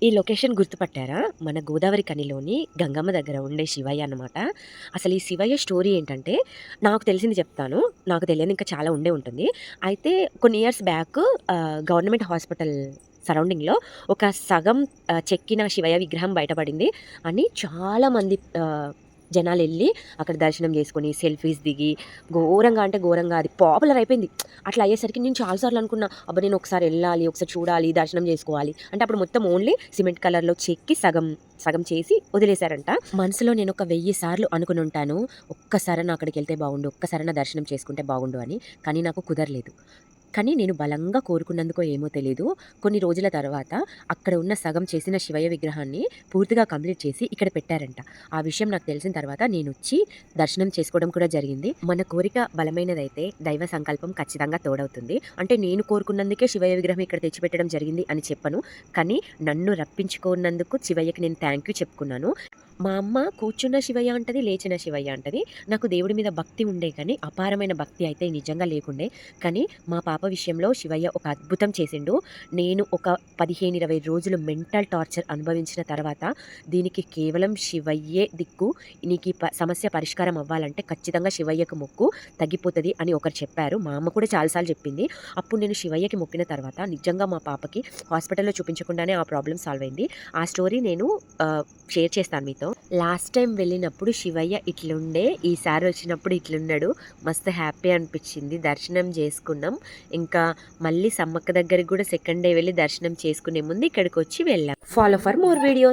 ఈ లొకేషన్ గుర్తుపట్టారా? మన గోదావరి కనిలోని గంగమ్మ దగ్గర ఉండే శివయ్య అన్నమాట. అసలు ఈ శివయ్య స్టోరీ ఏంటంటే, నాకు తెలిసింది చెప్తాను. నాకు తెలియనిది ఇంకా చాలా ఉండే ఉంటుంది. అయితే కొన్ని ఇయర్స్ బ్యాక్ గవర్నమెంట్ హాస్పిటల్ సరౌండింగ్‌లో ఒక సగం చెక్కిన శివయ్య విగ్రహం బయటపడింది అని చాలామంది జనాలెళ్లి అక్కడ దర్శనం చేసుకొని, సెల్ఫీస్ దిగి, ఘోరంగా అంటే ఘోరంగా అది పాపులర్ అయిపోయింది. అట్లా అయ్యేసరికి నేను చాలా సార్లు అనుకున్నా, అబ్బా! నేను ఒకసారి ఎళ్ళాలి, ఒకసారి చూడాలి, దర్శనం చేసుకోవాలి. అంటే అప్పుడు మొత్తం ఓన్లీ సిమెంట్ కలర్‌లో చెక్కి సగం, సగం చేసి వదిలేశారంట. మనసులో నేను ఒక 1000 సార్లు అనుకునుంటాను. ఒక్కసారన్నా అక్కడికెళ్తే బాగుండు, ఒక్కసారన్నా దర్శనం చేసుకుంటే బాగుండు అని. కానీ నాకు కుదరలేదు. కానీ నేను బలంగా కోరుకున్నందుకో ఏమో తెలీదు. కొన్ని రోజుల తర్వాత అక్కడ ఉన్న సగం చేసిన శివయ్య విగ్రహాన్ని పూర్తిగా కంప్లీట్ చేసి ఇక్కడ పెట్టారంట. ఆ విషయం నాకు తెలిసిన తర్వాత నేనొచ్చి దర్శనం చేసుకోవడం కూడా జరిగింది. మన కోరిక బలమైనదైతే దైవ సంకల్పం ఖచ్చితంగా తోడవుతుంది. అంటే నేను కోరుకున్నందుకే శివయ్య విగ్రహం ఇక్కడ తెచ్చిపెట్టడం జరిగింది అని చెప్పను. కానీ నన్ను రప్పించుకున్నందుకు శివయ్యకి నేను థాంక్ యూ చెప్పుకున్నాను. మా అమ్మ కూర్చున్న శివయ్య అంటది, లేచిన శివయ్య అంటది. నాకు దేవుడి మీద భక్తి ఉండే కానీ అపారమైన భక్తి అయితే నిజంగా లేకుండే. కానీ మా పాప విషయంలో శివయ్య ఒక అద్భుతం చేసిండు. నేను ఒక 15, 20 రోజులు మెంటల్ టార్చర్ అనుభవించిన తర్వాత దీనికి కేవలం శివయ్యే దిక్కు. నీకు ఈ సమస్య పరిష్కారం అవ్వాలంటే ఖచ్చితంగా శివయ్యకు మొక్కు, తగ్గిపోతది అని ఒకరు చెప్పారు. మా అమ్మ కూడా చాలా సార్లు చెప్పింది. అప్పుడు నేను శివయ్యకి మొక్కిన తర్వాత నిజంగా మా పాపకి హాస్పిటల్‌లో చూపించకుండానే ఆ ప్రాబ్లమ్ సాల్వ్ అయింది. ఆ స్టోరీ నేను షేర్ చేస్తాను మీతో. లాస్ట్ టైం వెళ్ళినప్పుడు శివయ్య ఇట్లుండే, ఈసారి వచ్చినప్పుడు ఇట్లున్నాడు. మస్తు హ్యాపీ అనిపించింది. దర్శనం చేసుకున్నాం. ఇంకా మళ్ళీ సమ్మక్క దగ్గరికి కూడా సెకండ్ డే వెళ్ళి దర్శనం చేసుకునే ముందు ఇక్కడికి వచ్చి వెళ్ళాం. Follow for more videos.